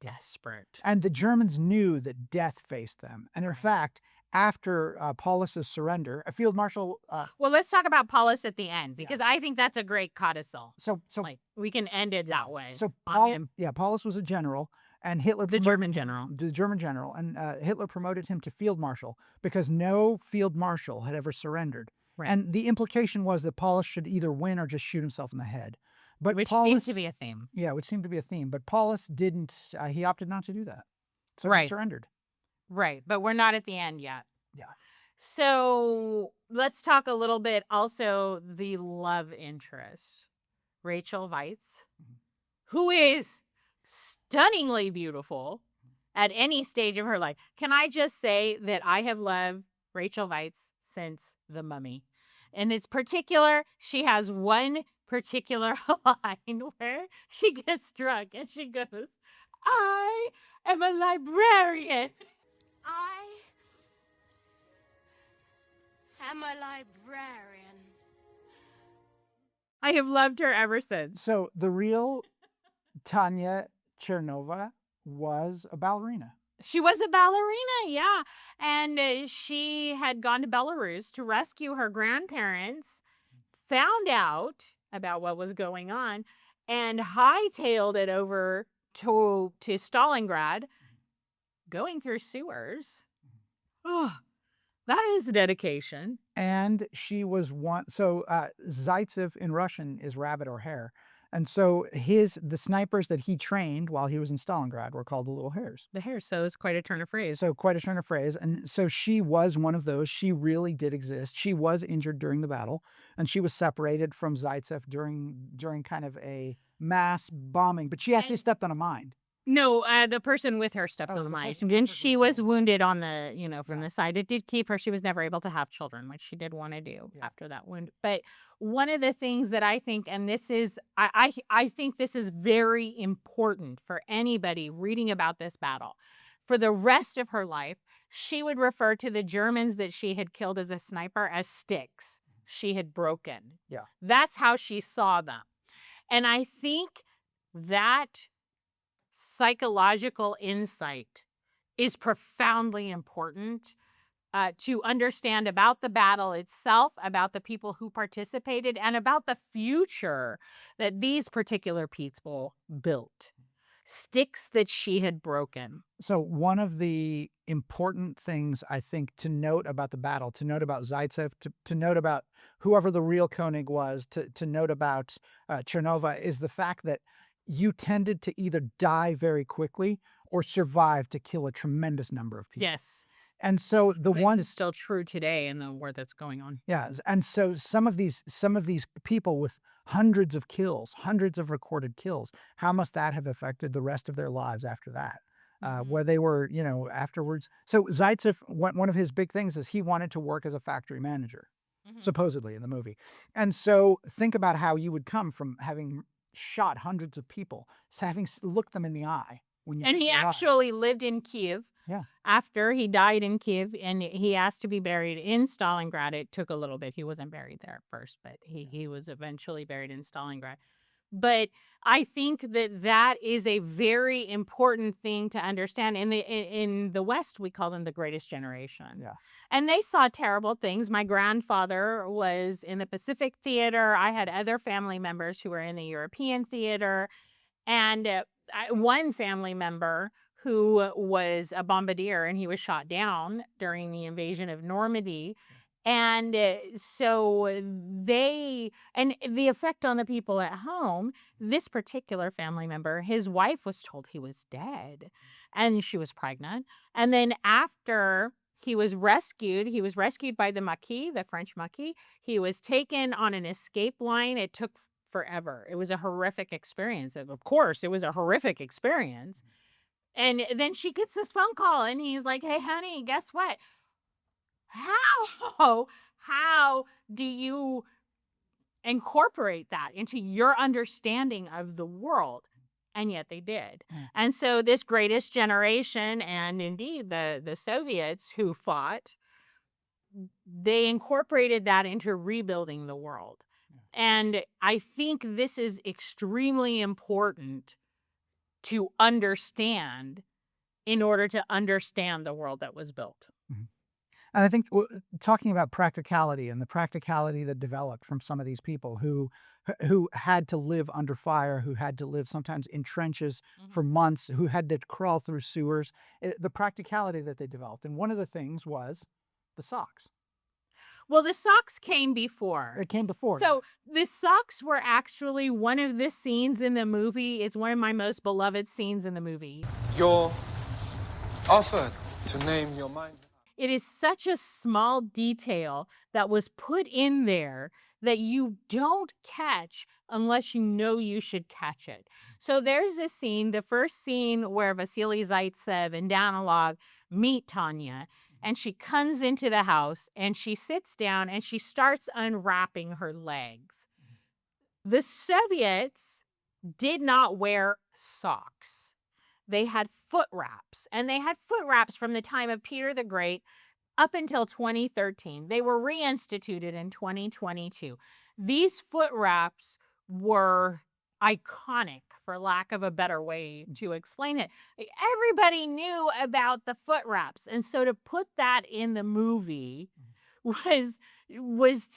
desperate. And the Germans knew that death faced them. And in fact, after Paulus's surrender, a field marshal. Well, let's talk about Paulus at the end, because I think that's a great codicil. So like, we can end it that way. So Paulus was a general, and Hitler, the German general, and Hitler promoted him to field marshal because no field marshal had ever surrendered. Right. And the implication was that Paulus should either win or just shoot himself in the head. But which Paulus, seems to be a theme. Yeah, which seemed to be a theme. But Paulus didn't. He opted not to do that. So he surrendered. Right, but we're not at the end yet. Yeah. So let's talk a little bit also the love interest, Rachel Weisz, who is stunningly beautiful at any stage of her life. Can I just say that I have loved Rachel Weisz since The Mummy? And it's particular, she has one particular line where she gets drunk and she goes, "I am a librarian. I am a librarian." I have loved her ever since. So the real Tanya Chernova was a ballerina. She was a ballerina, yeah. And she had gone to Belarus to rescue her grandparents, found out about what was going on, and hightailed it over to Stalingrad, going through sewers. Oh, that is dedication. And she was one. So Zaitsev in Russian is rabbit or hare. And so the snipers that he trained while he was in Stalingrad were called the Little Hares. The hare, so it's quite a turn of phrase. So quite a turn of phrase. And so she was one of those. She really did exist. She was injured during the battle, and she was separated from Zaitsev during kind of a mass bombing. But she actually stepped on a mine. No, the person with her stepped on the mine. And she was wounded on the, from the side. It did keep her. She was never able to have children, which she did want to do after that wound. But one of the things that I think, and this is, I think this is very important for anybody reading about this battle. For the rest of her life, she would refer to the Germans that she had killed as a sniper as sticks she had broken. Yeah. That's how she saw them. And I think that psychological insight is profoundly important to understand about the battle itself, about the people who participated, and about the future that these particular people built. Sticks that she had broken. So one of the important things I think to note about the battle, to note about Zaitsev, to note about whoever the real Koenig was, to note about Chernova, is the fact that you tended to either die very quickly or survive to kill a tremendous number of people. Yes. And so the This ones is still true today in the war that's going on. Yeah, and so some of these people with hundreds of kills, hundreds of recorded kills, how must that have affected the rest of their lives after that? Where they were, afterwards. So Zaitsev, one of his big things is he wanted to work as a factory manager, supposedly in the movie. And so think about how you would come from having shot hundreds of people, having looked them in the eye. And he actually lived in Kiev Yeah. After he died in Kiev and he asked to be buried in Stalingrad. It took a little bit. He wasn't buried there at first, but he was eventually buried in Stalingrad. But I think that that is a very important thing to understand. In the West, we call them the greatest generation. Yeah. And they saw terrible things. My grandfather was in the Pacific Theater. I had other family members who were in the European theater. And one family member who was a bombardier and he was shot down during the invasion of Normandy. And so and the effect on the people at home, this particular family member, his wife was told he was dead and she was pregnant. And then after he was rescued by the Maquis, the French Maquis. He was taken on an escape line. It took forever. It was a horrific experience. Of course, it was a horrific experience. And then she gets this phone call and he's like, "Hey, honey, guess what? How do you incorporate that into your understanding of the world?" And yet they did. And so this greatest generation, and indeed the Soviets who fought, they incorporated that into rebuilding the world. And I think this is extremely important to understand in order to understand the world that was built. And I think talking about practicality and the practicality that developed from some of these people who had to live under fire, who had to live sometimes in trenches for months, who had to crawl through sewers, the practicality that they developed. And one of the things was the socks. Well, the socks came before. It came before. So the socks were actually one of the scenes in the movie. It's one of my most beloved scenes in the movie. Your offer to name your mind. It is such a small detail that was put in there that you don't catch unless you know you should catch it. So there's this scene, the first scene where Vasily Zaitsev and Danilov meet Tanya, and she comes into the house and she sits down and she starts unwrapping her legs. The Soviets did not wear socks. They had foot wraps, and they had foot wraps from the time of Peter the Great up until 2013. They were reinstituted in 2022. These foot wraps were iconic, for lack of a better way to explain it. Everybody knew about the foot wraps, and so to put that in the movie was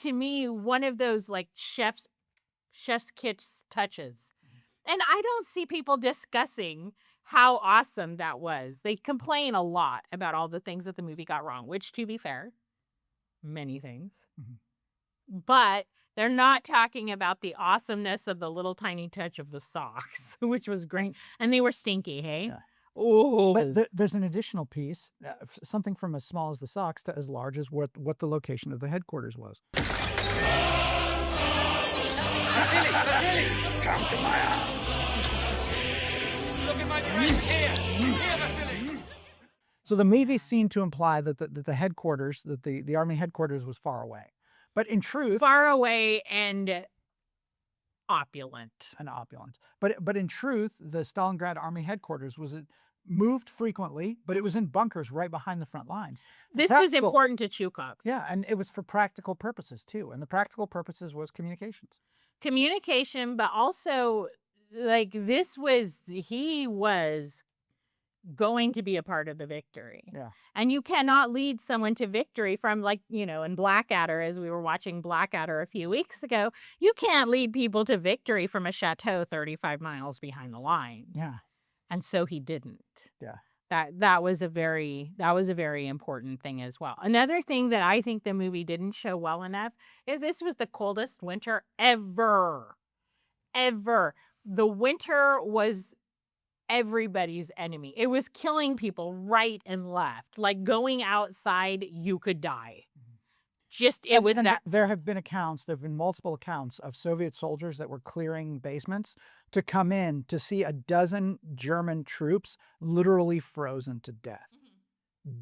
to me one of those like chef's kiss touches. And I don't see people discussing how awesome that was. They complain a lot about all the things that the movie got wrong, which, to be fair, many things. But they're not talking about the awesomeness of the little tiny touch of the socks, which was great. And they were stinky, hey? Yeah. Oh. But there's an additional piece, something from as small as the socks to as large as what the location of the headquarters was. Vasily, come to my arms. Look at my dress here. Here, Vasily. So the movie seemed to imply that the headquarters, that the army headquarters was far away. But in truth, Far away and opulent. But in truth, the Stalingrad army headquarters was moved frequently, but it was in bunkers right behind the front lines. This was important to Chukov. Yeah, and it was for practical purposes too. And the practical purposes was communications. Communication, but also like he was going to be a part of the victory. Yeah. And you cannot lead someone to victory from, like, in Blackadder, as we were watching Blackadder a few weeks ago, you can't lead people to victory from a chateau 35 miles behind the line. Yeah. And so he didn't. Yeah. That was a very important thing as well. Another thing that I think the movie didn't show well enough is this was the coldest winter ever. The winter was everybody's enemy. It was killing people right and left. Like going outside, you could die. There have been multiple accounts of Soviet soldiers that were clearing basements to come in to see a dozen German troops literally frozen to death.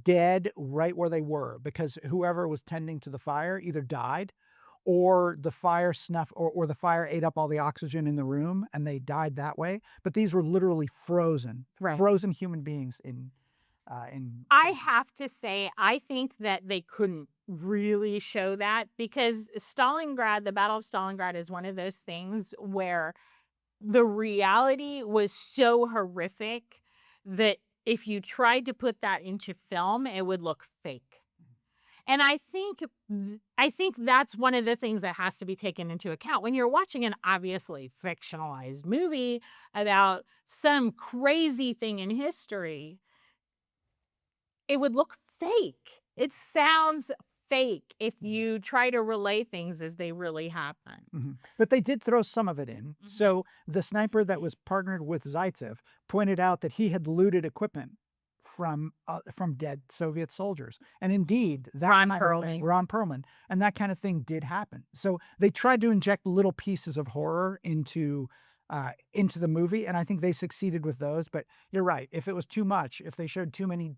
Dead right where they were, because whoever was tending to the fire either died or the fire or the fire ate up all the oxygen in the room and they died that way. But these were literally frozen human beings in. in I have to say, I think that they couldn't really show that because Stalingrad, the Battle of Stalingrad, is one of those things where the reality was so horrific that if you tried to put that into film, it would look fake. And I think that's one of the things that has to be taken into account when you're watching an obviously fictionalized movie about some crazy thing in history. It would look fake. It sounds fake if you try to relay things as they really happen. But they did throw some of it in. Mhm. So the sniper that was partnered with Zaitsev pointed out that he had looted equipment from dead Soviet soldiers, and indeed that Ron kind of Perlman. thing, Ron Perlman, and that kind of thing did happen. So they tried to inject little pieces of horror into the movie, and I think they succeeded with those. But you're right. If it was too much, if they showed too many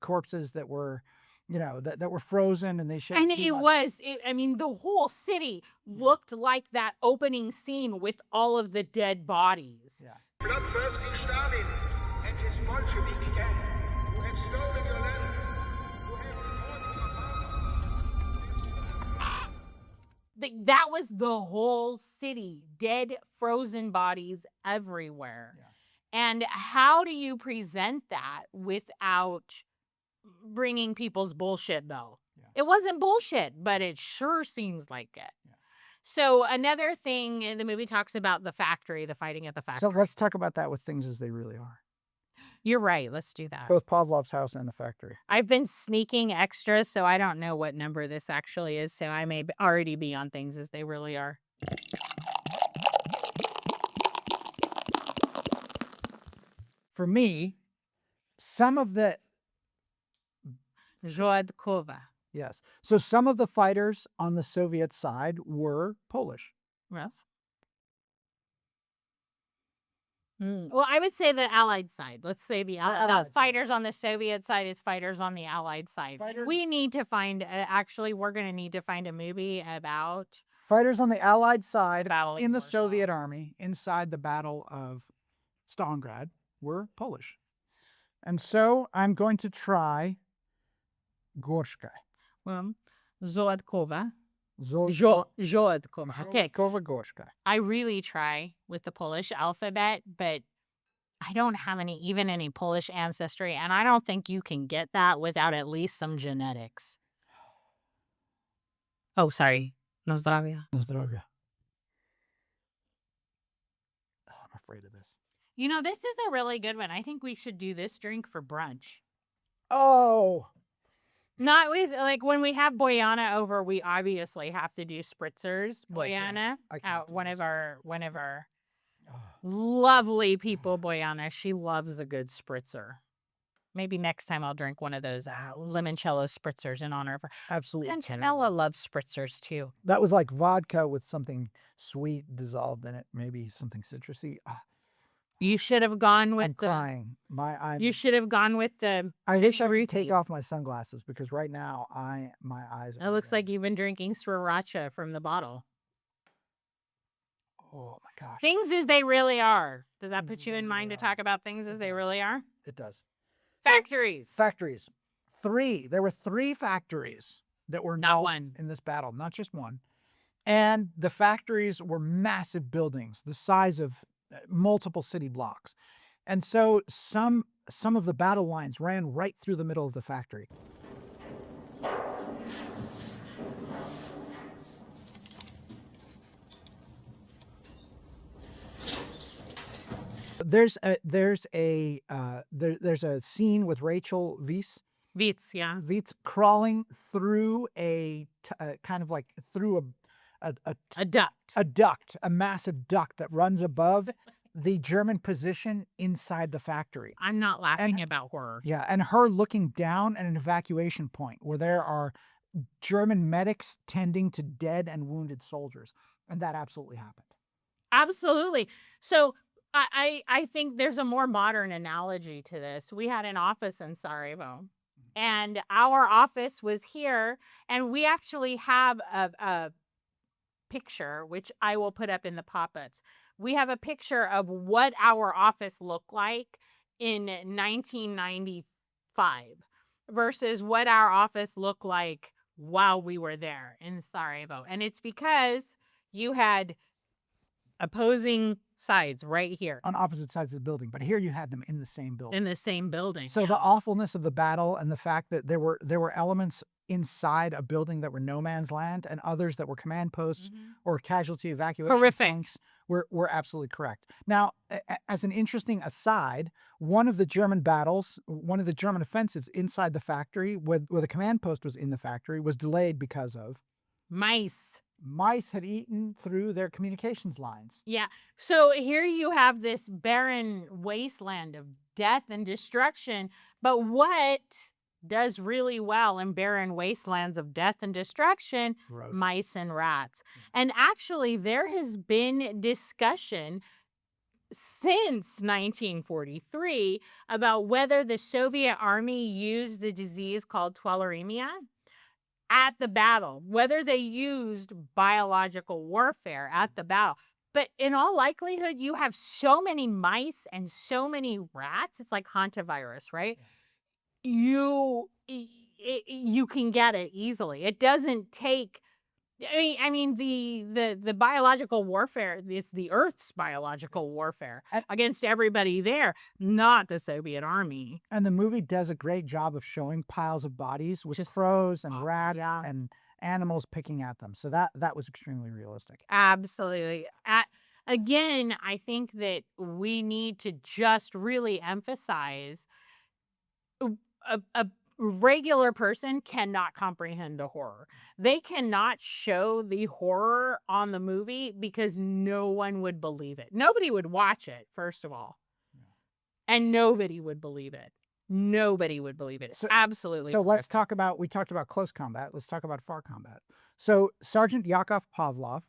corpses that were, that were frozen, and they showed And too it much. was, I mean, the whole city looked like that opening scene with all of the dead bodies. Yeah. Bloodthirsty Stalin and his Bolshevik gang who have stolen your land, who have torn you apart. That was the whole city, dead, frozen bodies everywhere. Yeah. And how do you present that without bringing people's bullshit, though? Yeah. It wasn't bullshit, but it sure seems like it. Yeah. So another thing, the movie talks about the factory, the fighting at the factory. So let's talk about that with things as they really are. You're right. Let's do that. Both Pavlov's house and the factory. I've been sneaking extras, so I don't know what number this actually is, so I may already be on things as they really are. For me, some of the Żołądkowa. yes. So some of the fighters on the Soviet side were Polish. Yes. Well, I would say the Allied side. Let's say the Allied side. fighters on the Soviet side is fighters on the Allied side. Fighters- We need to find, actually, we're going to need to find a movie about Fighters on the Allied side Battle of in the Warsaw. Soviet army inside the Battle of Stalingrad were Polish. And so I'm going to try Gorshka. Żołądkowa. Żołądkowa Okay. Gorshka. I really try with the Polish alphabet, but I don't have even any Polish ancestry, and I don't think you can get that without at least some genetics. Oh, sorry. Na zdrowie. Zdrowia. Oh, I'm afraid of this. You know, this is a really good one. I think we should do this drink for brunch. Oh, Not with, like, when we have Boyana over, we obviously have to do spritzers. Oh, I can't. Boyana, I can't do one of this. our oh. lovely people, Boyana, she loves a good spritzer. Maybe next time I'll drink one of those limoncello spritzers in honor of her. Absolutely. And Tanella loves spritzers too. That was like vodka with something sweet dissolved in it, maybe something citrusy. You should have gone I'm with the. crying. You should have gone with the. I wish I would take off my sunglasses because right now my eyes. It looks like you've been drinking sriracha from the bottle. Oh my gosh. Things as they really are. Does that Things put you as in they mind to really talk about things as they really are? It does. Factories. Factories. There were 3 factories that were Not involved one. in this battle, not just one. And the factories were massive buildings, the size of multiple city blocks. And so some of the battle lines ran right through the middle of the factory. There's a scene with Rachel Weisz Beets, yeah. crawling through kind of like through A duct. a massive duct that runs above the German position inside the factory. I'm not laughing about horror. Yeah, and her looking down at an evacuation point where there are German medics tending to dead and wounded soldiers. And that absolutely happened. Absolutely. So I think there's a more modern analogy to this. We had an office in Sarajevo, and our office was here, and we actually have a picture, which I will put up in the pop-ups. We have a picture of what our office looked like in 1993 5 versus what our office looked like while we were there in Sarajevo. And it's because you had opposing sides right here On opposite sides of the building, but here you had them in the same building. in the same building. So the awfulness of the battle and the fact that there were elements inside a building that were no man's land and others that were command posts or casualty evacuation Horrific. points were absolutely correct. Now, as an interesting aside, one of the German battles, one of the German offensives inside the factory, where the command post was in the factory, was delayed because of Mice. mice had eaten through their communications lines. Yeah. So here you have this barren wasteland of death and destruction. But what does really well in barren wastelands of death and destruction? Right. Mice and rats. And actually, there has been discussion since 1943 about whether the Soviet army used the disease called tularemia at the battle, whether they used biological warfare at the battle. But in all likelihood, you have so many mice and so many rats. It's like hantavirus, right? You can get it easily. It doesn't take. I mean, the biological warfare is the Earth's biological warfare against everybody there, not the Soviet army. And the movie does a great job of showing piles of bodies with crows and rats and animals picking at them. So that was extremely realistic. Absolutely. Again, I think that we need to just really emphasize a regular person cannot comprehend the horror. They cannot show the horror on the movie because no one would believe it. Nobody would watch it, first of all. And nobody would believe it. Nobody would believe it. It's absolutely. So let's talk about, we talked about close combat. Let's talk about far combat. So Sergeant Yakov Pavlov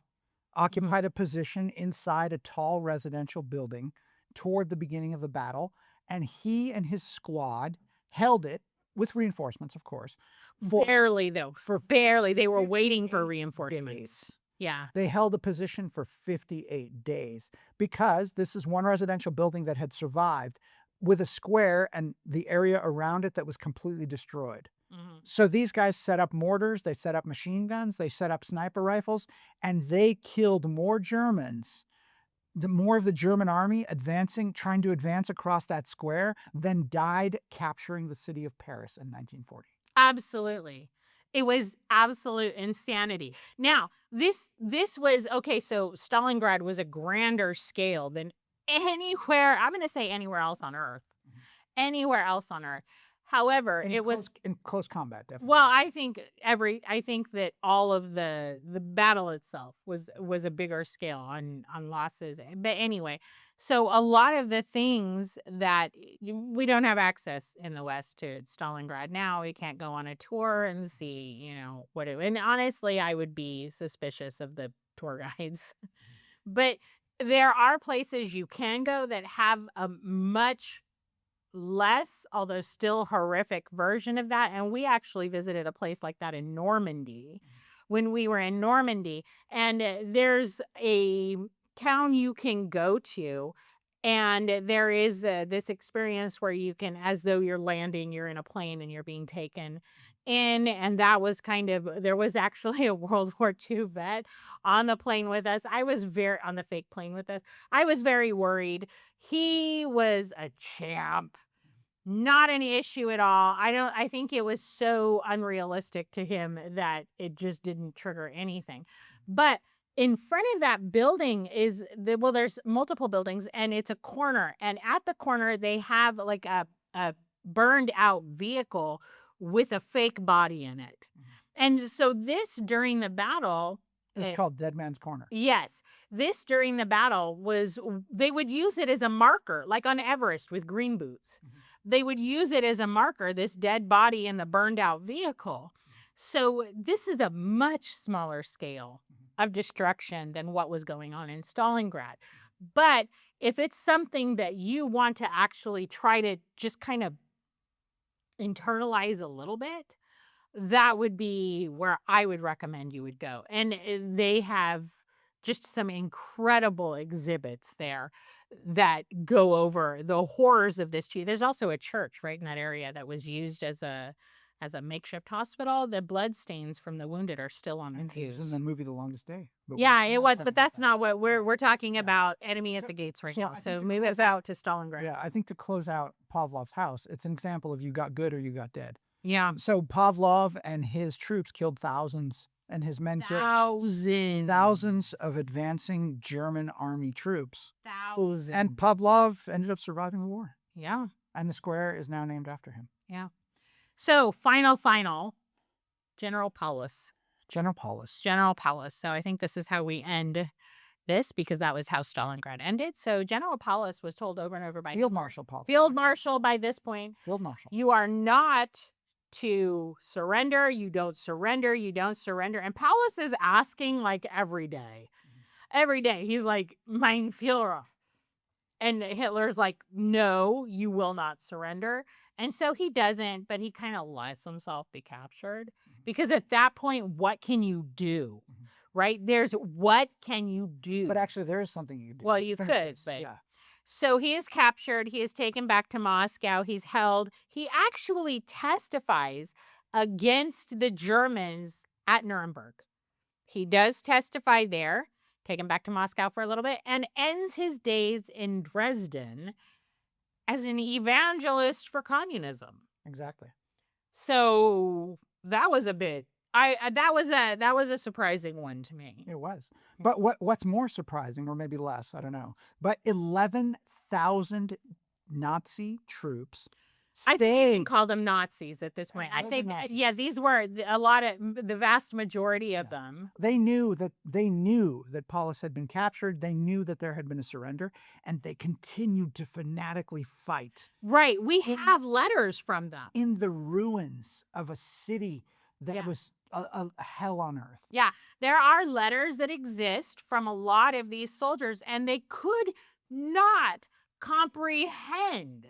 occupied a position inside a tall residential building toward the beginning of the battle. And he and his squad held it with reinforcements, of course. Barely, though. Barely. They were waiting for reinforcements. Yeah. They held the position for 58 days because this is one residential building that had survived with a square and the area around it that was completely destroyed. So these guys set up mortars, they set up machine guns, they set up sniper rifles, and they killed more Germans, more of the German army trying to advance across that square than died capturing the city of Paris in 1940. Absolutely. It was absolute insanity. Now, this was, okay, so Stalingrad was a grander scale than anywhere, I'm going to say anywhere else on Earth. Anywhere else on Earth. However, it was in close combat, definitely. Well, I think that all of the battle itself was a bigger scale on losses. But anyway, so a lot of the things that we don't have access in the West to Stalingrad now. We can't go on a tour and see, what it. And honestly, I would be suspicious of the tour guides. But there are places you can go that have a much less, although still horrific version of that. And we actually visited a place like that in Normandy when we were in Normandy. And there's a town you can go to, and there is this experience where you can, as though you're landing, you're in a plane and you're being taken in. And that was there was actually a World War II vet on the plane with us. On the fake plane with us. I was very worried. He was a champ. Not an issue at all. I think it was so unrealistic to him that it just didn't trigger anything. But in front of that building there's multiple buildings, and it's a corner. And at the corner, they have like a burned out vehicle with a fake body in it. And so during the battle, it's called Dead Man's Corner. Yes. This during the battle they would use it as a marker, like on Everest with green boots. They would use it as a marker, this dead body in the burned out vehicle. So this is a much smaller scale of destruction than what was going on in Stalingrad. But if it's something that you want to actually try to just kind of internalize a little bit, that would be where I would recommend you would go. And they have just some incredible exhibits there that go over the horrors of this. There's also a church right in that area that was used as a makeshift hospital. The blood stains from the wounded are still on the And it was pews. in the movie The Longest Day. But Yeah, we're it not was, talking but about that's that. not what we're Yeah. talking Yeah. about. Enemy at So- the gates right so now. I think So to move us out to Stalingrad. Yeah, I think to close out Pavlov's house, it's an example of you got good or you got dead. Yeah. So Pavlov and his troops killed thousands, and his men killed thousands of advancing German army troops. Thousands. And Pavlov ended up surviving the war. Yeah. And the square is now named after him. Yeah. So final, General Paulus. General Paulus. General Paulus. So I think this is how we end this, because that was how Stalingrad ended. So General Paulus was told over and over by Field Marshal Paulus. Field Marshal by this point, Field Marshal. you are not to surrender. You don't surrender. You don't surrender. And Paulus is asking like every day. Every day. He's like, Mein Führer. And Hitler's like, no, you will not surrender. And so he doesn't, but he kind of lets himself be captured. Because at that point, what can you do? Right? There's what can you do? But actually, there is something you can do. Well, you Finish could, this. but Yeah. so he is captured. He is taken back to Moscow. He's held. He actually testifies against the Germans at Nuremberg. He does testify there, taken back to Moscow for a little bit, and ends his days in Dresden as an evangelist for communism. Exactly. So that was a bit. That was a surprising one to me. It was. But what's more surprising, or maybe less, I don't know, but 11,000 Nazi troops I think you can staying. call them Nazis at this point. I Those are think, Nazis. yeah, these were a lot of the vast majority of them. They knew that Paulus had been captured. They knew that there had been a surrender, and they continued to fanatically fight Right. We have letters from them. in the ruins of a city that Yeah. was a hell on earth. Yeah. There are letters that exist from a lot of these soldiers, and they could not comprehend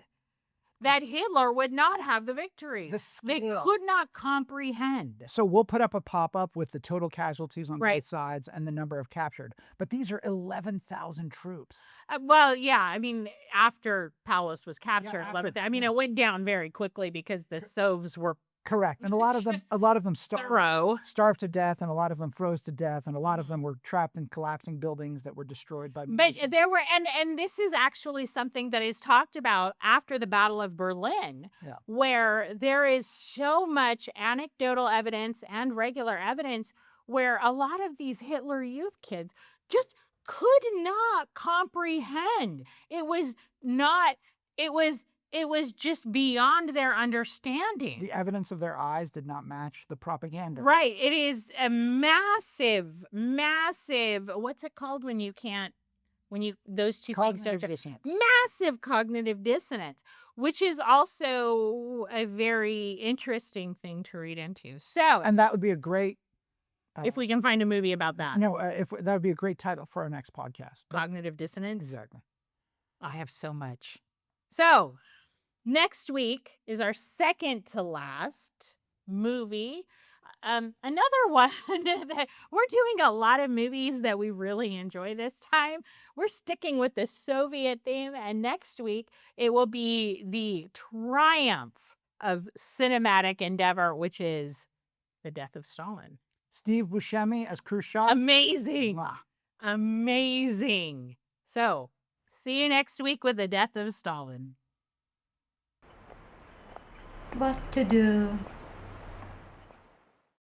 that Hitler would not have the victory. The They scale. could not comprehend. So we'll put up a pop-up with the total casualties on Right. both sides and the number of captured. But these are 11,000 troops. Well, yeah, I mean, after Paulus was captured, after- it went down very quickly because the Sovs were Correct. And a lot of them thorough. starved to death, and a lot of them froze to death, and a lot of them were trapped in collapsing buildings that were destroyed by But munitions. there were, and this is actually something that is talked about after the Battle of Berlin, Yeah. where there is so much anecdotal evidence and regular evidence where a lot of these Hitler Youth kids just could not comprehend. It was just beyond their understanding. The evidence of their eyes did not match the propaganda. Right. It is a massive, what's it called when those two things are Cognitive dissonance. massive cognitive dissonance, which is also a very interesting thing to read into. So And that would be a great. if we can find a movie about that, if that would be a great title for our next podcast. But- cognitive dissonance, exactly. I have so much. So next week is our second to last movie. Another one that we're doing a lot of movies that we really enjoy this time. We're sticking with the Soviet theme, and next week it will be the triumph of cinematic endeavor, which is The Death of Stalin. Steve Buscemi as Khrushchev. Amazing. Mwah. Amazing. So see you next week with The Death of Stalin. What to do?